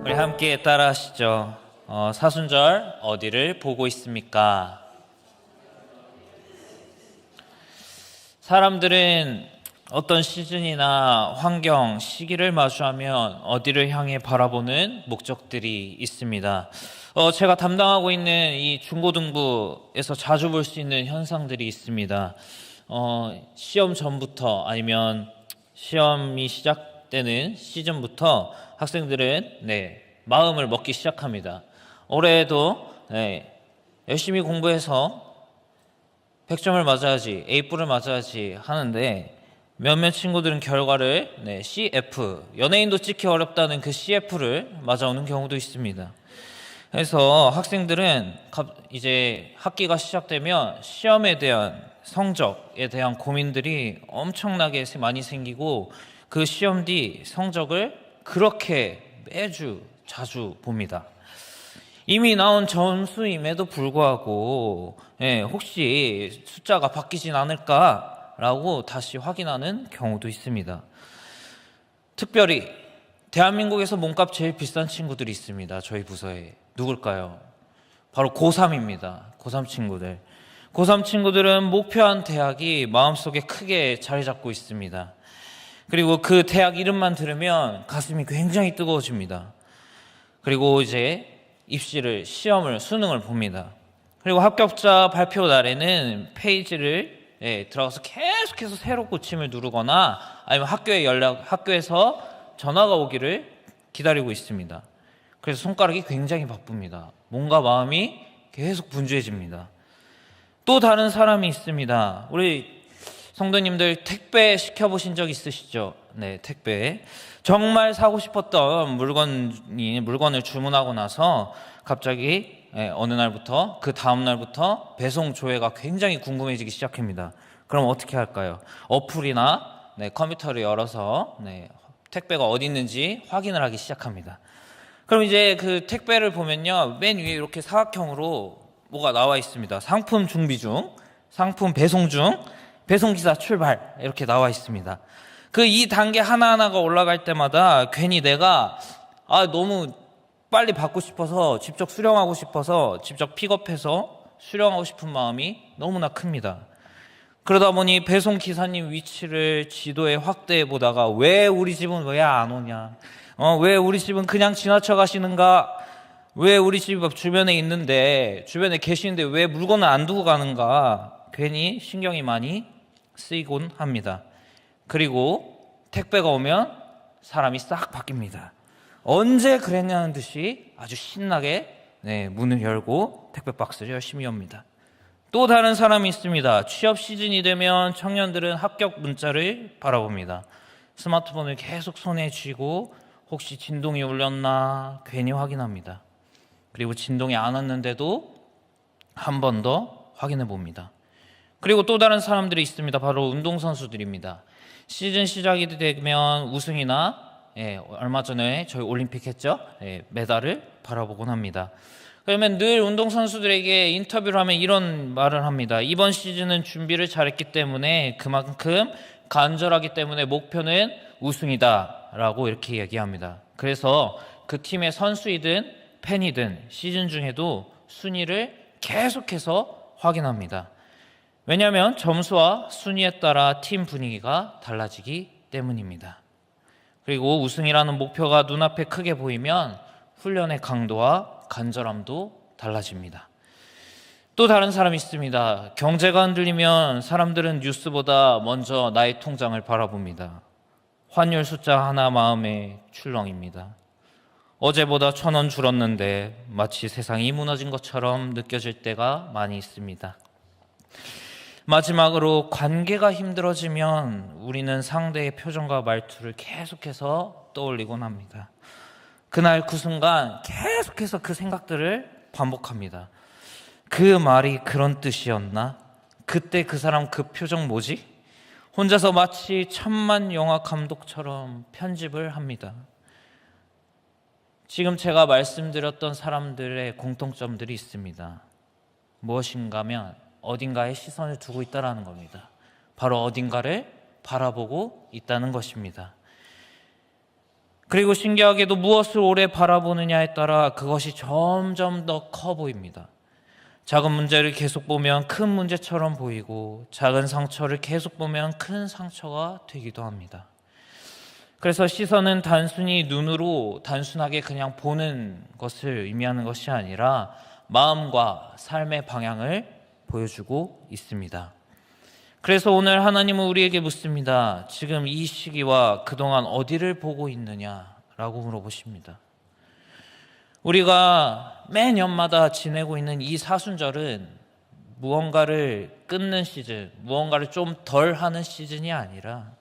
우리 함께 따라하시죠. 사순절 어디를 보고 있습니까? 사람들은 어떤 시즌이나 환경, 시기를 마주하면 어디를 향해 바라보는 목적들이 있습니다. 제가 담당하고 있는 이 중고등부에서 자주 볼 수 있는 현상들이 있습니다. 시험 전부터 아니면 시험이 시작되는 시즌부터 학생들은 마음을 먹기 시작합니다. 올해도 열심히 공부해서 100점을 맞아야지, A뿔을 맞아야지 하는데 몇몇 친구들은 결과를 CF, 연예인도 찍기 어렵다는 그 CF를 맞아오는 경우도 있습니다. 그래서 학생들은 이제 학기가 시작되면 시험에 대한 성적에 대한 고민들이 엄청나게 많이 생기고 그 시험 뒤 성적을 그렇게 매주 자주 봅니다. 이미 나온 점수임에도 불구하고 혹시 숫자가 바뀌진 않을까라고 다시 확인하는 경우도 있습니다. 특별히 대한민국에서 몸값 제일 비싼 친구들이 있습니다. 저희 부서에. 누굴까요? 바로 고3입니다. 고3 친구들. 고3 친구들은 목표한 대학이 마음속에 크게 자리 잡고 있습니다. 그리고 그 대학 이름만 들으면 가슴이 굉장히 뜨거워집니다. 그리고 이제 입시를, 시험을, 수능을 봅니다. 그리고 합격자 발표 날에는 페이지를 들어가서 계속해서 새로 고침을 누르거나 아니면 학교에서 전화가 오기를 기다리고 있습니다. 그래서 손가락이 굉장히 바쁩니다. 뭔가 마음이 계속 분주해집니다. 또 다른 사람이 있습니다. 우리 성도님들 택배 시켜보신 적 있으시죠? 네, 택배. 정말 사고 싶었던 물건을 주문하고 나서 갑자기 어느 날부터 그 다음 날부터 배송 조회가 굉장히 궁금해지기 시작합니다. 그럼 어떻게 할까요? 어플이나 컴퓨터를 열어서 택배가 어디 있는지 확인을 하기 시작합니다. 그럼 이제 그 택배를 보면요, 맨 위에 이렇게 사각형으로 뭐가 나와 있습니다. 상품 준비 중, 상품 배송 중, 배송기사 출발 이렇게 나와 있습니다. 그 이 단계 하나하나가 올라갈 때마다 괜히 내가 너무 빨리 받고 싶어서 직접 수령하고 싶어서 직접 픽업해서 수령하고 싶은 마음이 너무나 큽니다. 그러다 보니 배송기사님 위치를 지도에 확대해 보다가 왜 우리 집은 왜 안 오냐, 왜 우리 집은 그냥 지나쳐 가시는가, 왜 우리 집 주변에 있는데, 주변에 계시는데 왜 물건을 안 두고 가는가, 괜히 신경이 많이 쓰이곤 합니다. 그리고 택배가 오면 사람이 싹 바뀝니다. 언제 그랬냐는 듯이 아주 신나게 문을 열고 택배 박스를 열심히 엽니다. 또 다른 사람이 있습니다. 취업 시즌이 되면 청년들은 합격 문자를 바라봅니다. 스마트폰을 계속 손에 쥐고 혹시 진동이 울렸나 괜히 확인합니다. 그리고 진동이 안 왔는데도 한 번 더 확인해 봅니다. 그리고 또 다른 사람들이 있습니다. 바로 운동선수들입니다. 시즌 시작이 되면 우승이나 얼마 전에 저희 올림픽 했죠? 메달을 바라보곤 합니다. 그러면 늘 운동선수들에게 인터뷰를 하면 이런 말을 합니다. 이번 시즌은 준비를 잘했기 때문에 그만큼 간절하기 때문에 목표는 우승이다 라고 이렇게 얘기합니다. 그래서 그 팀의 선수이든 팬이든 시즌 중에도 순위를 계속해서 확인합니다. 왜냐하면 점수와 순위에 따라 팀 분위기가 달라지기 때문입니다. 그리고 우승이라는 목표가 눈앞에 크게 보이면 훈련의 강도와 간절함도 달라집니다. 또 다른 사람이 있습니다. 경제가 흔들리면 사람들은 뉴스보다 먼저 나의 통장을 바라봅니다. 환율 숫자 하나 마음에 출렁입니다. 어제보다 1,000원 줄었는데 마치 세상이 무너진 것처럼 느껴질 때가 많이 있습니다. 마지막으로 관계가 힘들어지면 우리는 상대의 표정과 말투를 계속해서 떠올리곤 합니다. 그날 그 순간 계속해서 그 생각들을 반복합니다. 그 말이 그런 뜻이었나? 그때 그 사람 그 표정 뭐지? 혼자서 마치 천만 영화 감독처럼 편집을 합니다. 지금 제가 말씀드렸던 사람들의 공통점들이 있습니다. 무엇인가면 어딘가에 시선을 두고 있다는 겁니다. 바로 어딘가를 바라보고 있다는 것입니다. 그리고 신기하게도 무엇을 오래 바라보느냐에 따라 그것이 점점 더 커 보입니다. 작은 문제를 계속 보면 큰 문제처럼 보이고 작은 상처를 계속 보면 큰 상처가 되기도 합니다. 그래서 시선은 단순히 눈으로 단순하게 그냥 보는 것을 의미하는 것이 아니라 마음과 삶의 방향을 보여주고 있습니다. 그래서 오늘 하나님은 우리에게 묻습니다. 지금 이 시기와 그동안 어디를 보고 있느냐라고 물어보십니다. 우리가 매년마다 지내고 있는 이 사순절은 무언가를 끊는 시즌, 무언가를 좀 덜 하는 시즌이 아니라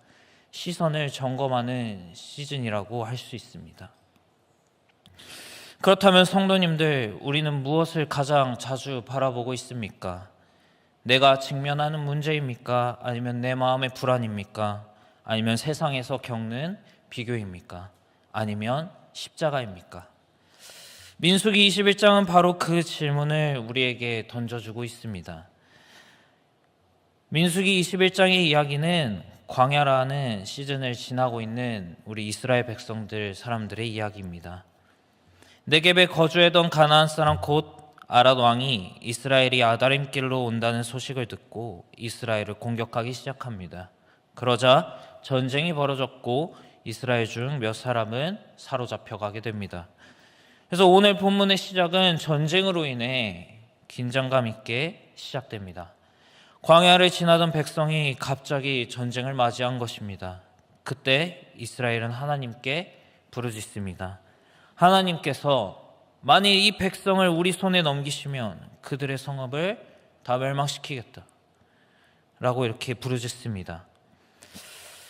시선을 점검하는 시즌이라고 할 수 있습니다. 그렇다면 성도님들, 우리는 무엇을 가장 자주 바라보고 있습니까? 내가 직면하는 문제입니까? 아니면 내 마음의 불안입니까? 아니면 세상에서 겪는 비교입니까? 아니면 십자가입니까? 민수기 21장은 바로 그 질문을 우리에게 던져주고 있습니다. 민수기 21장의 이야기는 광야라는 시즌을 지나고 있는 우리 이스라엘 백성들, 사람들의 이야기입니다. 네겝에 거주하던 가나안 사람 곧 아랏 왕이 이스라엘이 아다림길로 온다는 소식을 듣고 이스라엘을 공격하기 시작합니다. 그러자 전쟁이 벌어졌고 이스라엘 중 몇 사람은 사로잡혀가게 됩니다. 그래서 오늘 본문의 시작은 전쟁으로 인해 긴장감 있게 시작됩니다. 광야를 지나던 백성이 갑자기 전쟁을 맞이한 것입니다. 그때 이스라엘은 하나님께 부르짖습니다. 하나님께서 만일 이 백성을 우리 손에 넘기시면 그들의 성읍을 다 멸망시키겠다 라고 이렇게 부르짖습니다.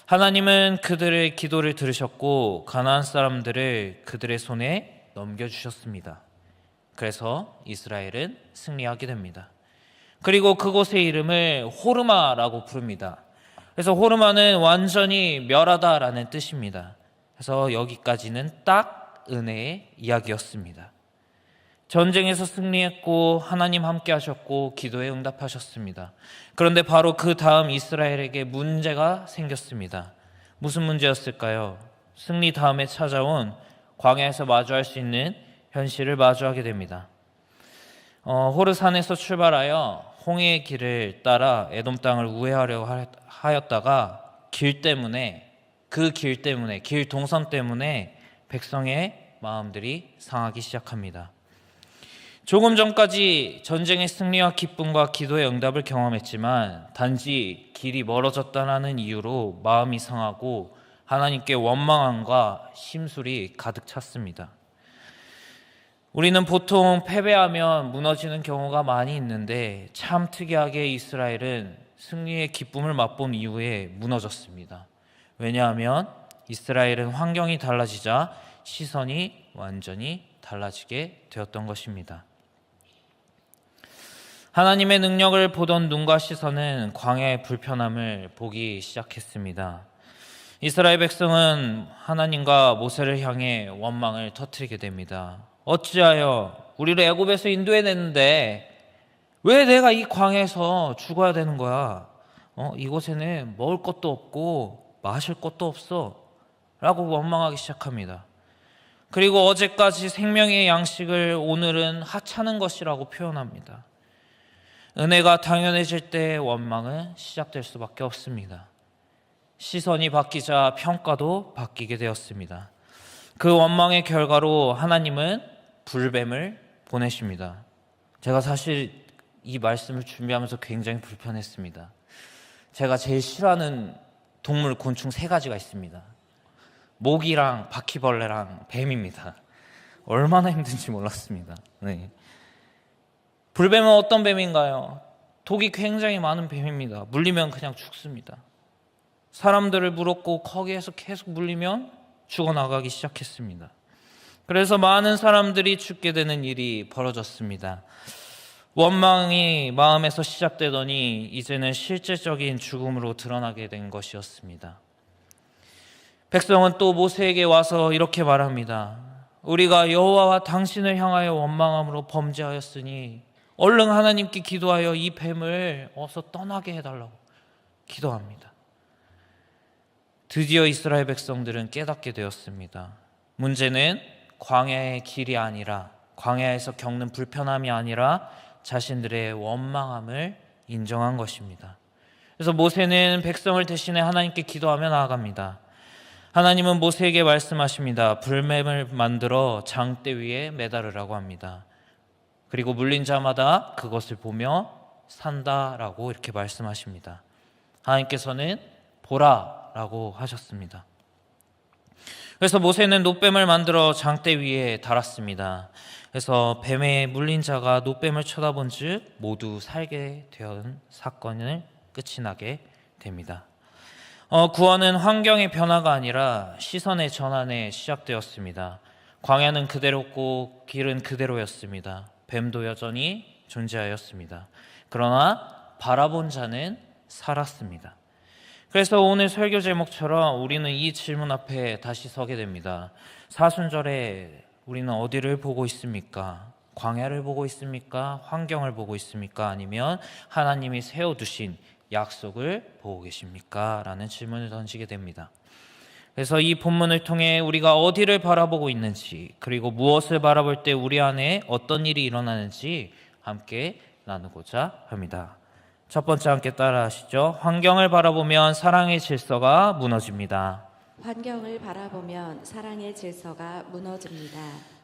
하나님은 그들의 기도를 들으셨고 가나안 사람들을 그들의 손에 넘겨주셨습니다. 그래서 이스라엘은 승리하게 됩니다. 그리고 그곳의 이름을 호르마라고 부릅니다. 그래서 호르마는 완전히 멸하다라는 뜻입니다. 그래서 여기까지는 딱 은혜의 이야기였습니다. 전쟁에서 승리했고 하나님 함께 하셨고 기도에 응답하셨습니다. 그런데 바로 그 다음 이스라엘에게 문제가 생겼습니다. 무슨 문제였을까요? 승리 다음에 찾아온 광야에서 마주할 수 있는 현실을 마주하게 됩니다. 호르산에서 출발하여 홍해의 길을 따라 에돔 땅을 우회하려고 하였다가 길 동선 때문에 백성의 마음들이 상하기 시작합니다. 조금 전까지 전쟁의 승리와 기쁨과 기도의 응답을 경험했지만 단지 길이 멀어졌다는 이유로 마음이 상하고 하나님께 원망함과 심술이 가득 찼습니다. 우리는 보통 패배하면 무너지는 경우가 많이 있는데 참 특이하게 이스라엘은 승리의 기쁨을 맛본 이후에 무너졌습니다. 왜냐하면 이스라엘은 환경이 달라지자 시선이 완전히 달라지게 되었던 것입니다. 하나님의 능력을 보던 눈과 시선은 광야의 불편함을 보기 시작했습니다. 이스라엘 백성은 하나님과 모세를 향해 원망을 터뜨리게 됩니다. 어찌하여 우리를 애굽에서 인도해냈는데 왜 내가 이 광야에서 죽어야 되는 거야? 이곳에는 먹을 것도 없고 마실 것도 없어 라고 원망하기 시작합니다. 그리고 어제까지 생명의 양식을 오늘은 하찮은 것이라고 표현합니다. 은혜가 당연해질 때 원망은 시작될 수밖에 없습니다. 시선이 바뀌자 평가도 바뀌게 되었습니다. 그 원망의 결과로 하나님은 불뱀을 보내십니다. 제가 사실 이 말씀을 준비하면서 굉장히 불편했습니다. 제가 제일 싫어하는 동물, 곤충 3가지가 있습니다. 모기랑 바퀴벌레랑 뱀입니다. 얼마나 힘든지 몰랐습니다. 네. 불뱀은 어떤 뱀인가요? 독이 굉장히 많은 뱀입니다. 물리면 그냥 죽습니다. 사람들을 물었고 거기에서 계속 물리면 죽어나가기 시작했습니다. 그래서 많은 사람들이 죽게 되는 일이 벌어졌습니다. 원망이 마음에서 시작되더니 이제는 실제적인 죽음으로 드러나게 된 것이었습니다. 백성은 또 모세에게 와서 이렇게 말합니다. 우리가 여호와와 당신을 향하여 원망함으로 범죄하였으니 얼른 하나님께 기도하여 이 뱀을 어서 떠나게 해달라고 기도합니다. 드디어 이스라엘 백성들은 깨닫게 되었습니다. 문제는 광야의 길이 아니라, 광야에서 겪는 불편함이 아니라 자신들의 원망함을 인정한 것입니다. 그래서 모세는 백성을 대신해 하나님께 기도하며 나아갑니다. 하나님은 모세에게 말씀하십니다. 불뱀을 만들어 장대 위에 매달으라고 합니다. 그리고 물린 자마다 그것을 보며 산다라고 이렇게 말씀하십니다. 하나님께서는 보라라고 하셨습니다. 그래서 모세는 놋뱀을 만들어 장대 위에 달았습니다. 그래서 뱀에 물린 자가 놋뱀을 쳐다본 즉 모두 살게 된 사건을 끝이 나게 됩니다. 구원은 환경의 변화가 아니라 시선의 전환에 시작되었습니다. 광야는 그대로고 길은 그대로였습니다. 뱀도 여전히 존재하였습니다. 그러나 바라본 자는 살았습니다. 그래서 오늘 설교 제목처럼 우리는 이 질문 앞에 다시 서게 됩니다. 사순절에 우리는 어디를 보고 있습니까? 광야를 보고 있습니까? 환경을 보고 있습니까? 아니면 하나님이 세워두신 약속을 보고 계십니까? 라는 질문을 던지게 됩니다. 그래서 이 본문을 통해 우리가 어디를 바라보고 있는지, 그리고 무엇을 바라볼 때 우리 안에 어떤 일이 일어나는지 함께 나누고자 합니다. 첫 번째 함께 따라 하시죠. 환경을 바라보면 사랑의 질서가 무너집니다. 환경을 바라보면 사랑의 질서가 무너집니다.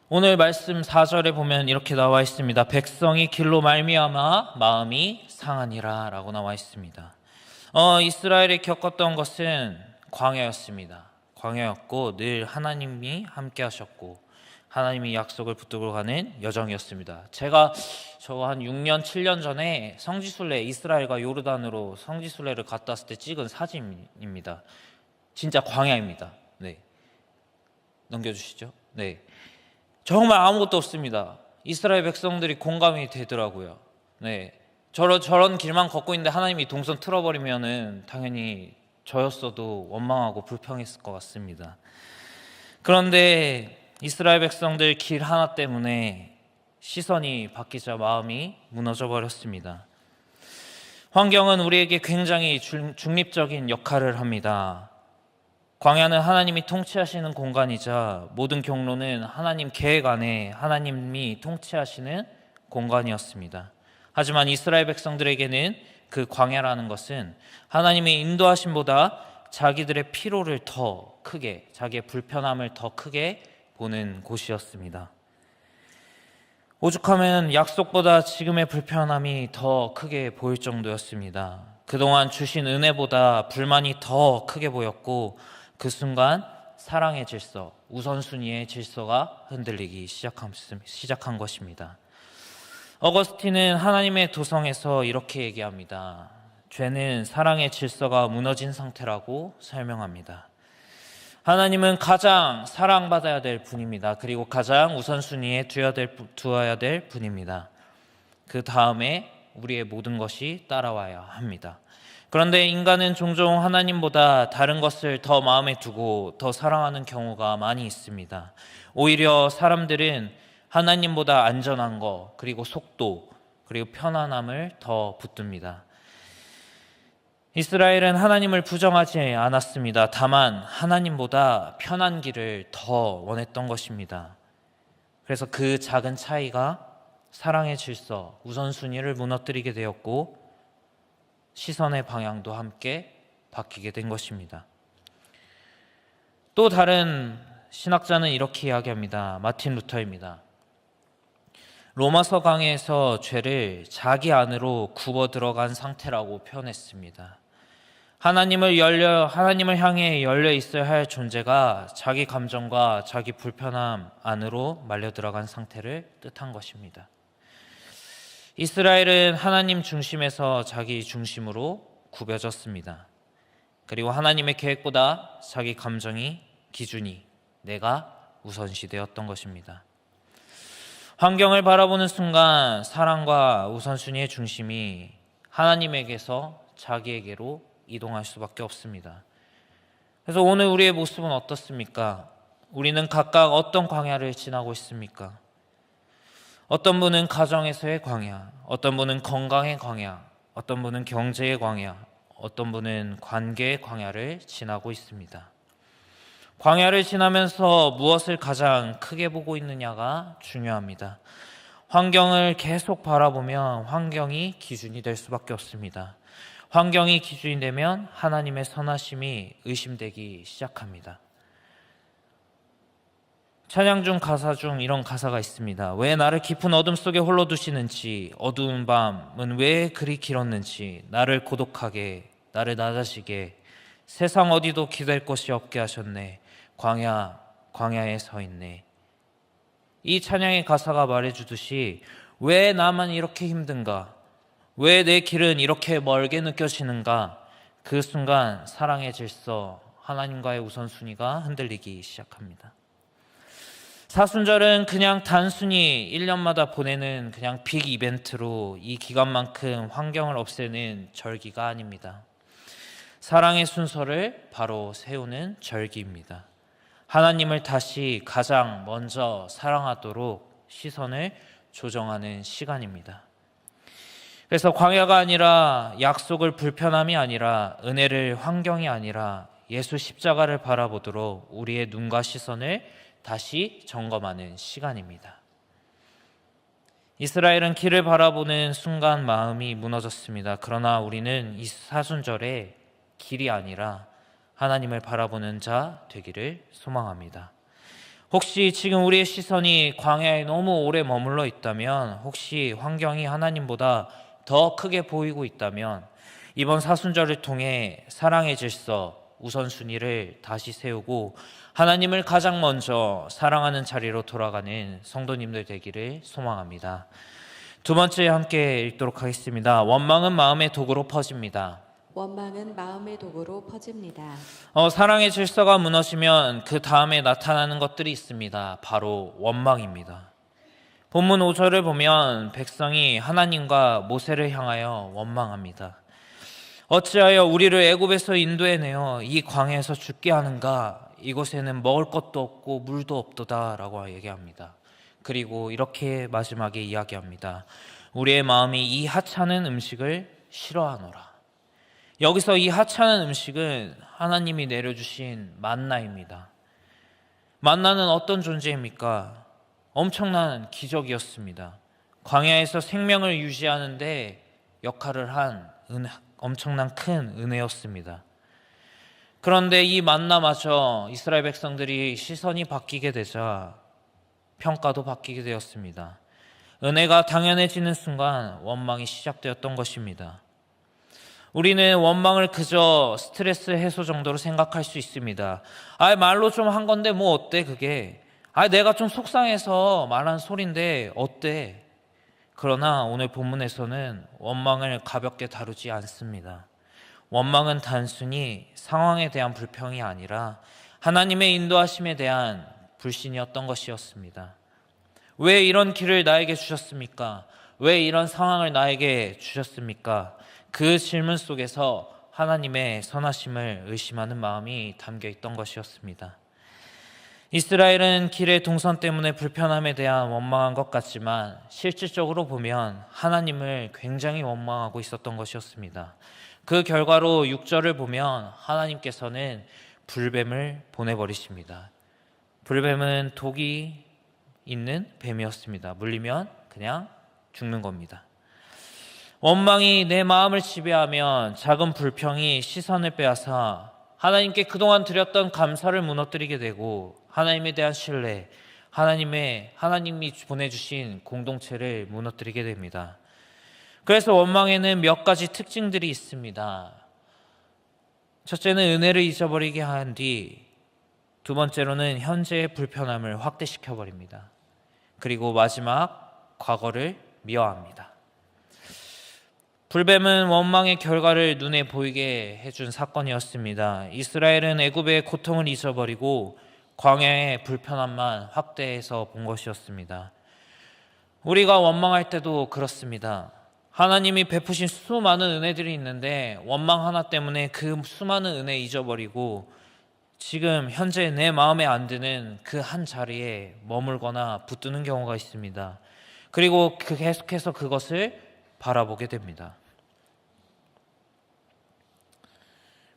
오늘 말씀 4절에 보면 이렇게 나와 있습니다. 백성이 길로 말미암아 마음이 상하니라 라고 나와 있습니다. 이스라엘이 겪었던 것은 광야였습니다. 광야였고 늘 하나님이 함께 하셨고 하나님이 약속을 붙들고 가는 여정이었습니다. 제가 한 6년, 7년 전에 성지순례, 이스라엘과 요르단으로 성지순례를 갔다 왔을 때 찍은 사진입니다. 진짜 광야입니다. 네. 넘겨주시죠. 네. 정말 아무것도 없습니다. 이스라엘 백성들이 공감이 되더라고요. 네. 저런 길만 걷고 있는데 하나님이 동선 틀어버리면은 당연히 저였어도 원망하고 불평했을 것 같습니다. 그런데 이스라엘 백성들 길 하나 때문에 시선이 바뀌자 마음이 무너져 버렸습니다. 환경은 우리에게 굉장히 중립적인 역할을 합니다. 광야는 하나님이 통치하시는 공간이자 모든 경로는 하나님 계획 안에 하나님이 통치하시는 공간이었습니다. 하지만 이스라엘 백성들에게는 그 광야라는 것은 하나님의 인도하심보다 자기들의 피로를 더 크게, 자기의 불편함을 더 크게 보는 곳이었습니다. 오죽하면 약속보다 지금의 불편함이 더 크게 보일 정도였습니다. 그동안 주신 은혜보다 불만이 더 크게 보였고 그 순간 사랑의 질서, 우선순위의 질서가 흔들리기 시작한 것입니다. 어거스틴은 하나님의 도성에서 이렇게 얘기합니다. 죄는 사랑의 질서가 무너진 상태라고 설명합니다. 하나님은 가장 사랑받아야 될 분입니다. 그리고 가장 우선순위에 두어야 될 분입니다. 그 다음에 우리의 모든 것이 따라와야 합니다. 그런데 인간은 종종 하나님보다 다른 것을 더 마음에 두고 더 사랑하는 경우가 많이 있습니다. 오히려 사람들은 하나님보다 안전한 것, 그리고 속도, 그리고 편안함을 더 붙듭니다. 이스라엘은 하나님을 부정하지 않았습니다. 다만 하나님보다 편한 길을 더 원했던 것입니다. 그래서 그 작은 차이가 사랑의 질서, 우선순위를 무너뜨리게 되었고 시선의 방향도 함께 바뀌게 된 것입니다. 또 다른 신학자는 이렇게 이야기합니다. 마틴 루터입니다. 로마서 강해에서 죄를 자기 안으로 굽어 들어간 상태라고 표현했습니다. 하나님을 향해 열려 있어야 할 존재가 자기 감정과 자기 불편함 안으로 말려 들어간 상태를 뜻한 것입니다. 이스라엘은 하나님 중심에서 자기 중심으로 굽여졌습니다. 그리고 하나님의 계획보다 자기 감정이 기준이, 내가 우선시되었던 것입니다. 환경을 바라보는 순간 사랑과 우선순위의 중심이 하나님에게서 자기에게로 이동할 수밖에 없습니다. 그래서 오늘 우리의 모습은 어떻습니까? 우리는 각각 어떤 광야를 지나고 있습니까? 어떤 분은 가정에서의 광야, 어떤 분은 건강의 광야, 어떤 분은 경제의 광야, 어떤 분은 관계의 광야를 지나고 있습니다. 광야를 지나면서 무엇을 가장 크게 보고 있느냐가 중요합니다. 환경을 계속 바라보면 환경이 기준이 될 수밖에 없습니다. 환경이 기준이 되면 하나님의 선하심이 의심되기 시작합니다. 찬양 중 가사 중 이런 가사가 있습니다. 왜 나를 깊은 어둠 속에 홀로 두시는지, 어두운 밤은 왜 그리 길었는지, 나를 고독하게, 나를 낮아지게, 세상 어디도 기댈 곳이 없게 하셨네. 광야에 서 있네. 이 찬양의 가사가 말해주듯이 왜 나만 이렇게 힘든가? 왜 내 길은 이렇게 멀게 느껴지는가? 그 순간 사랑의 질서, 하나님과의 우선순위가 흔들리기 시작합니다. 사순절은 그냥 단순히 1년마다 보내는 그냥 빅 이벤트로 이 기간만큼 환경을 없애는 절기가 아닙니다. 사랑의 순서를 바로 세우는 절기입니다. 하나님을 다시 가장 먼저 사랑하도록 시선을 조정하는 시간입니다. 그래서 광야가 아니라 약속을 불편함이 아니라 은혜를 환경이 아니라 예수 십자가를 바라보도록 우리의 눈과 시선을 다시 점검하는 시간입니다. 이스라엘은 길을 바라보는 순간 마음이 무너졌습니다. 그러나 우리는 이 사순절에 길이 아니라 하나님을 바라보는 자 되기를 소망합니다. 혹시 지금 우리의 시선이 광야에 너무 오래 머물러 있다면, 혹시 환경이 하나님보다 더 크게 보이고 있다면 이번 사순절을 통해 사랑의 질서, 우선순위를 다시 세우고 하나님을 가장 먼저 사랑하는 자리로 돌아가는 성도님들 되기를 소망합니다. 두 번째 함께 읽도록 하겠습니다. 원망은 마음의 독으로 퍼집니다. 원망은 마음의 독으로 퍼집니다. 사랑의 질서가 무너지면 그 다음에 나타나는 것들이 있습니다. 바로 원망입니다. 본문 5절을 보면 백성이 하나님과 모세를 향하여 원망합니다. 어찌하여 우리를 애굽에서 인도해내어 이 광야에서 죽게 하는가? 이곳에는 먹을 것도 없고 물도 없도다 라고 얘기합니다. 그리고 이렇게 마지막에 이야기합니다. 우리의 마음이 이 하찮은 음식을 싫어하노라. 여기서 이 하찮은 음식은 하나님이 내려주신 만나입니다. 만나는 어떤 존재입니까? 엄청난 기적이었습니다. 광야에서 생명을 유지하는데 역할을 한 엄청난 큰 은혜였습니다. 그런데 이 만나마저 이스라엘 백성들이 시선이 바뀌게 되자 평가도 바뀌게 되었습니다. 은혜가 당연해지는 순간 원망이 시작되었던 것입니다. 우리는 원망을 그저 스트레스 해소 정도로 생각할 수 있습니다. 말로 좀 한 건데 뭐 어때 그게? 내가 좀 속상해서 말한 소린데 어때? 그러나 오늘 본문에서는 원망을 가볍게 다루지 않습니다. 원망은 단순히 상황에 대한 불평이 아니라 하나님의 인도하심에 대한 불신이었던 것이었습니다. 왜 이런 길을 나에게 주셨습니까? 왜 이런 상황을 나에게 주셨습니까? 그 질문 속에서 하나님의 선하심을 의심하는 마음이 담겨 있던 것이었습니다. 이스라엘은 길의 동선 때문에 불편함에 대한 원망한 것 같지만 실질적으로 보면 하나님을 굉장히 원망하고 있었던 것이었습니다. 그 결과로 6절을 보면 하나님께서는 불뱀을 보내버리십니다. 불뱀은 독이 있는 뱀이었습니다. 물리면 그냥 죽는 겁니다. 원망이 내 마음을 지배하면 작은 불평이 시선을 빼앗아 하나님께 그동안 드렸던 감사를 무너뜨리게 되고 하나님에 대한 신뢰, 하나님이 보내주신 공동체를 무너뜨리게 됩니다. 그래서 원망에는 몇 가지 특징들이 있습니다. 첫째는 은혜를 잊어버리게 한 뒤, 두 번째로는 현재의 불편함을 확대시켜버립니다. 그리고 마지막, 과거를 미워합니다. 불뱀은 원망의 결과를 눈에 보이게 해준 사건이었습니다. 이스라엘은 애굽의 고통을 잊어버리고 광야의 불편함만 확대해서 본 것이었습니다. 우리가 원망할 때도 그렇습니다. 하나님이 베푸신 수많은 은혜들이 있는데 원망 하나 때문에 그 수많은 은혜 잊어버리고 지금 현재 내 마음에 안 드는 그 한 자리에 머물거나 붙드는 경우가 있습니다. 그리고 계속해서 그것을 바라보게 됩니다.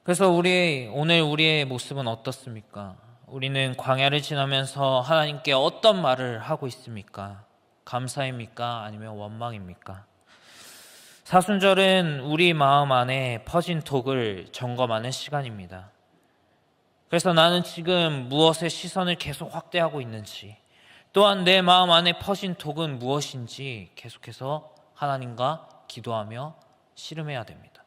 그래서 오늘 우리의 모습은 어떻습니까? 우리는 광야를 지나면서 하나님께 어떤 말을 하고 있습니까? 감사입니까? 아니면 원망입니까? 사순절은 우리 마음 안에 퍼진 독을 점검하는 시간입니다. 그래서 나는 지금 무엇에 시선을 계속 확대하고 있는지, 또한 내 마음 안에 퍼진 독은 무엇인지 계속해서 하나님과 기도하며 씨름해야 됩니다.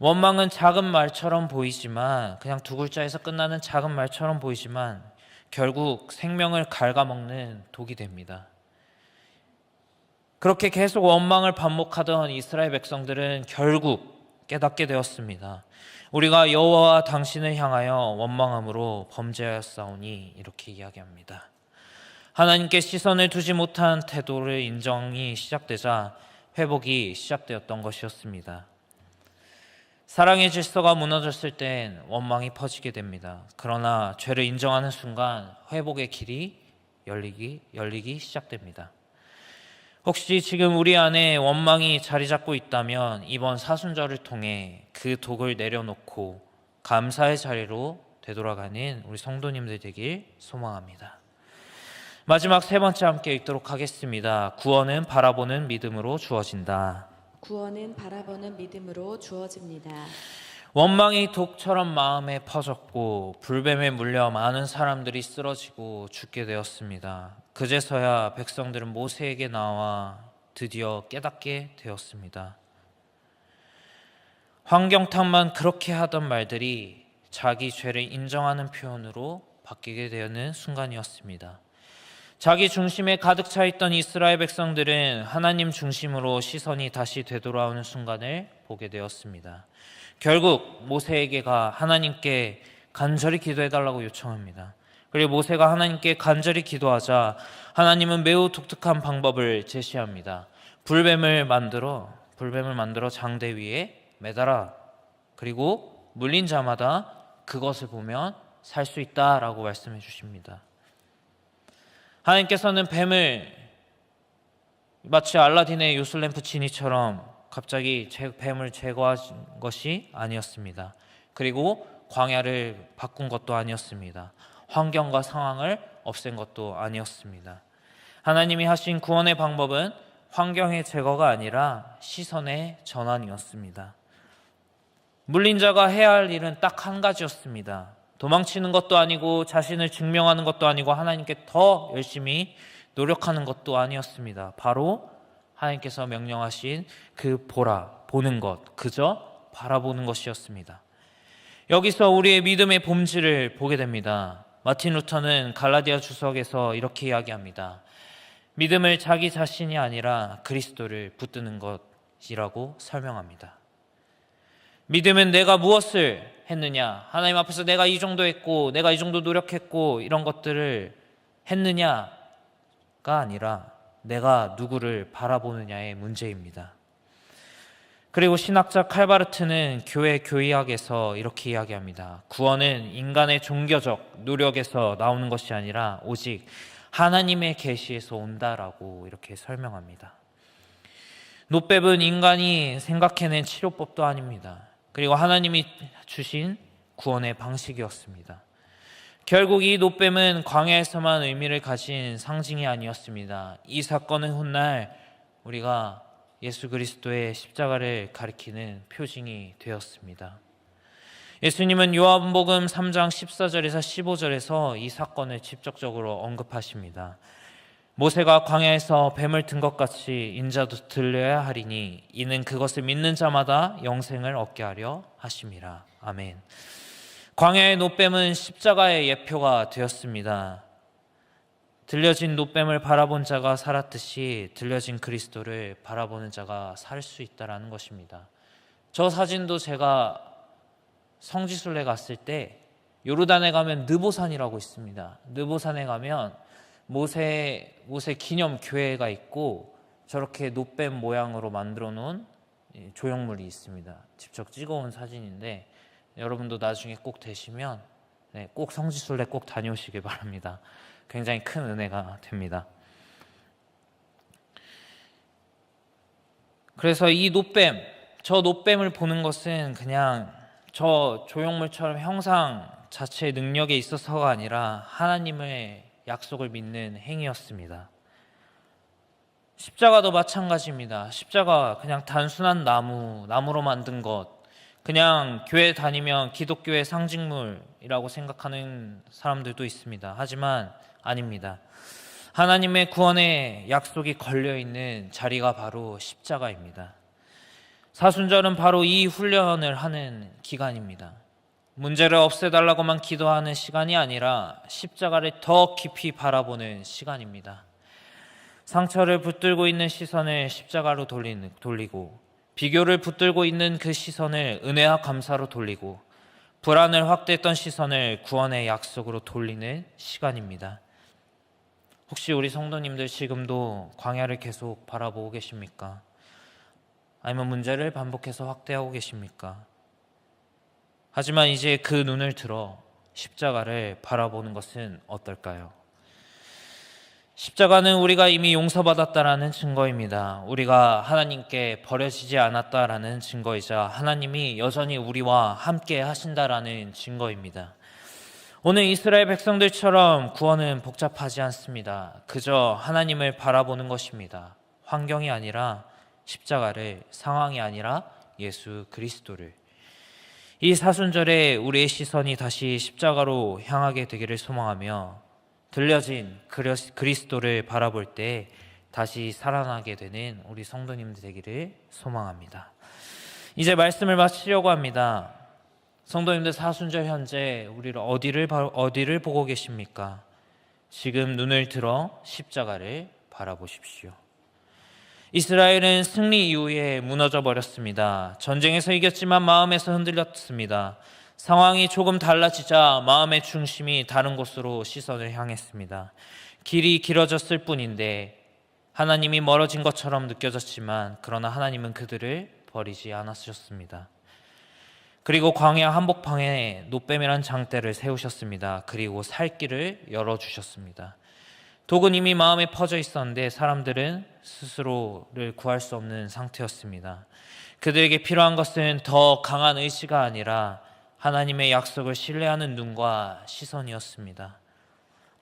원망은 작은 말처럼 보이지만, 그냥 두 글자에서 끝나는 작은 말처럼 보이지만 결국 생명을 갉아먹는 독이 됩니다. 그렇게 계속 원망을 반복하던 이스라엘 백성들은 결국 깨닫게 되었습니다. 우리가 여호와 당신을 향하여 원망함으로 범죄하였사오니, 이렇게 이야기합니다. 하나님께 시선을 두지 못한 태도를 인정이 시작되자 회복이 시작되었던 것이었습니다. 사랑의 질서가 무너졌을 땐 원망이 퍼지게 됩니다. 그러나 죄를 인정하는 순간 회복의 길이 열리기 시작됩니다. 혹시 지금 우리 안에 원망이 자리 잡고 있다면 이번 사순절을 통해 그 독을 내려놓고 감사의 자리로 되돌아가는 우리 성도님들 되길 소망합니다. 마지막 세 번째 함께 읽도록 하겠습니다. 구원은 바라보는 믿음으로 주어진다. 구원은 바라보는 믿음으로 주어집니다. 원망이 독처럼 마음에 퍼졌고 불뱀에 물려 많은 사람들이 쓰러지고 죽게 되었습니다. 그제서야 백성들은 모세에게 나와 드디어 깨닫게 되었습니다. 환경탕만 그렇게 하던 말들이 자기 죄를 인정하는 표현으로 바뀌게 되는 순간이었습니다. 자기 중심에 가득 차 있던 이스라엘 백성들은 하나님 중심으로 시선이 다시 되돌아오는 순간을 보게 되었습니다. 결국 모세에게가 하나님께 간절히 기도해달라고 요청합니다. 그리고 모세가 하나님께 간절히 기도하자 하나님은 매우 독특한 방법을 제시합니다. 불뱀을 만들어 장대 위에 매달아, 그리고 물린 자마다 그것을 보면 살 수 있다라고 말씀해 주십니다. 하나님께서는 뱀을 마치 알라딘의 요술램프 지니처럼 갑자기 뱀을 제거하신 것이 아니었습니다. 그리고 광야를 바꾼 것도 아니었습니다. 환경과 상황을 없앤 것도 아니었습니다. 하나님이 하신 구원의 방법은 환경의 제거가 아니라 시선의 전환이었습니다. 물린 자가 해야 할 일은 딱 한 가지였습니다. 도망치는 것도 아니고 자신을 증명하는 것도 아니고 하나님께 더 열심히 노력하는 것도 아니었습니다. 바로 하나님께서 명령하신 그 보는 것, 그저 바라보는 것이었습니다. 여기서 우리의 믿음의 본질을 보게 됩니다. 마틴 루터는 갈라디아 주석에서 이렇게 이야기합니다. 믿음을 자기 자신이 아니라 그리스도를 붙드는 것이라고 설명합니다. 믿음은 내가 무엇을 했느냐, 하나님 앞에서 내가 이 정도 했고 내가 이 정도 노력했고 이런 것들을 했느냐가 아니라 내가 누구를 바라보느냐의 문제입니다. 그리고 신학자 칼바르트는 교회 교의학에서 이렇게 이야기합니다. 구원은 인간의 종교적 노력에서 나오는 것이 아니라 오직 하나님의 계시에서 온다라고 이렇게 설명합니다. 노뱀은 인간이 생각해낸 치료법도 아닙니다. 그리고 하나님이 주신 구원의 방식이었습니다. 결국 이 노뱀은 광야에서만 의미를 가진 상징이 아니었습니다. 이 사건은 훗날 우리가 예수 그리스도의 십자가를 가리키는 표징이 되었습니다. 예수님은 요한복음 3장 14절에서 15절에서 이 사건을 직접적으로 언급하십니다. 모세가 광야에서 뱀을 든 것 같이 인자도 들려야 하리니 이는 그것을 믿는 자마다 영생을 얻게 하려 하심이라. 아멘. 광야의 노뱀은 십자가의 예표가 되었습니다. 들려진 노뱀을 바라본 자가 살았듯이 들려진 그리스도를 바라보는 자가 살 수 있다라는 것입니다. 저 사진도 제가 성지순례 갔을 때 요르단에 가면 느보산이라고 있습니다. 느보산에 가면 모세 기념 교회가 있고 저렇게 노뱀 모양으로 만들어 놓은 조형물이 있습니다. 직접 찍어온 사진인데 여러분도 나중에 꼭 되시면 꼭 성지순례 꼭 다녀오시길 바랍니다. 굉장히 큰 은혜가 됩니다. 그래서 저 노뱀을 보는 것은 그냥 저 조형물처럼 형상 자체의 능력에 있어서가 아니라 하나님의 약속을 믿는 행위였습니다. 십자가도 마찬가지입니다. 십자가 그냥 단순한 나무로 만든 것, 그냥 교회 다니면 기독교의 상징물이라고 생각하는 사람들도 있습니다. 하지만 아닙니다. 하나님의 구원의 약속이 걸려있는 자리가 바로 십자가입니다. 사순절은 바로 이 훈련을 하는 기간입니다. 문제를 없애달라고만 기도하는 시간이 아니라 십자가를 더 깊이 바라보는 시간입니다. 상처를 붙들고 있는 시선을 십자가로 돌리고, 비교를 붙들고 있는 그 시선을 은혜와 감사로 돌리고, 불안을 확대했던 시선을 구원의 약속으로 돌리는 시간입니다. 혹시 우리 성도님들 지금도 광야를 계속 바라보고 계십니까? 아니면 문제를 반복해서 확대하고 계십니까? 하지만 이제 그 눈을 들어 십자가를 바라보는 것은 어떨까요? 십자가는 우리가 이미 용서받았다라는 증거입니다. 우리가 하나님께 버려지지 않았다라는 증거이자 하나님이 여전히 우리와 함께 하신다라는 증거입니다. 오늘 이스라엘 백성들처럼 구원은 복잡하지 않습니다. 그저 하나님을 바라보는 것입니다. 환경이 아니라 십자가를, 상황이 아니라 예수 그리스도를. 이 사순절에 우리의 시선이 다시 십자가로 향하게 되기를 소망하며 들려진 그리스도를 바라볼 때 다시 살아나게 되는 우리 성도님들 되기를 소망합니다. 이제 말씀을 마치려고 합니다. 성도님들, 사순절 현재 우리를 어디를 보고 계십니까? 지금 눈을 들어 십자가를 바라보십시오. 이스라엘은 승리 이후에 무너져 버렸습니다. 전쟁에서 이겼지만 마음에서 흔들렸습니다. 상황이 조금 달라지자 마음의 중심이 다른 곳으로 시선을 향했습니다. 길이 길어졌을 뿐인데 하나님이 멀어진 것처럼 느껴졌지만 그러나 하나님은 그들을 버리지 않으셨습니다. 그리고 광야 한복판에 노뱀이란 장대를 세우셨습니다. 그리고 살 길을 열어주셨습니다. 독은 이미 마음에 퍼져 있었는데 사람들은 스스로를 구할 수 없는 상태였습니다. 그들에게 필요한 것은 더 강한 의지가 아니라 하나님의 약속을 신뢰하는 눈과 시선이었습니다.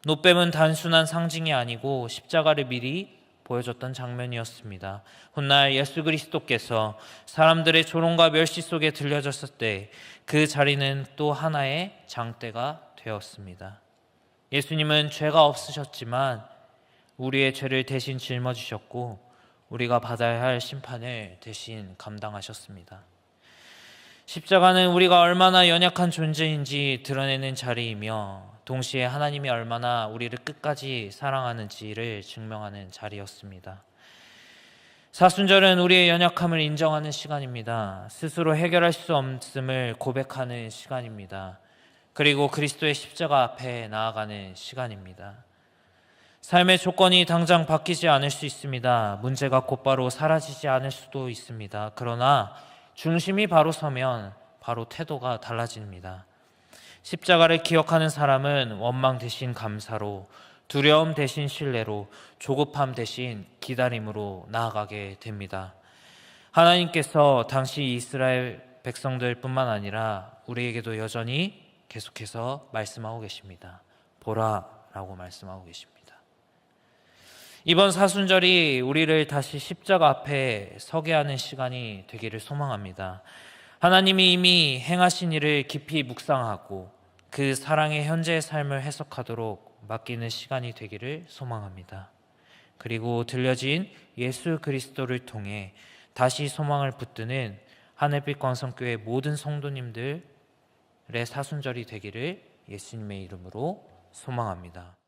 노뱀은 단순한 상징이 아니고 십자가를 미리 보여줬던 장면이었습니다. 훗날 예수 그리스도께서 사람들의 조롱과 멸시 속에 들려졌을 때 그 자리는 또 하나의 장대가 되었습니다. 예수님은 죄가 없으셨지만 우리의 죄를 대신 짊어지셨고 우리가 받아야 할 심판을 대신 감당하셨습니다. 십자가는 우리가 얼마나 연약한 존재인지 드러내는 자리이며 동시에 하나님이 얼마나 우리를 끝까지 사랑하는지를 증명하는 자리였습니다. 사순절은 우리의 연약함을 인정하는 시간입니다. 스스로 해결할 수 없음을 고백하는 시간입니다. 그리고 그리스도의 십자가 앞에 나아가는 시간입니다. 삶의 조건이 당장 바뀌지 않을 수 있습니다. 문제가 곧바로 사라지지 않을 수도 있습니다. 그러나 중심이 바로 서면 바로 태도가 달라집니다. 십자가를 기억하는 사람은 원망 대신 감사로, 두려움 대신 신뢰로, 조급함 대신 기다림으로 나아가게 됩니다. 하나님께서 당시 이스라엘 백성들뿐만 아니라 우리에게도 여전히 계속해서 말씀하고 계십니다. 보라라고 말씀하고 계십니다. 이번 사순절이 우리를 다시 십자가 앞에 서게 하는 시간이 되기를 소망합니다. 하나님이 이미 행하신 일을 깊이 묵상하고 그 사랑의 현재의 삶을 해석하도록 맡기는 시간이 되기를 소망합니다. 그리고 들려진 예수 그리스도를 통해 다시 소망을 붙드는 하늘빛 광성교회 모든 성도님들의 사순절이 되기를 예수님의 이름으로 소망합니다.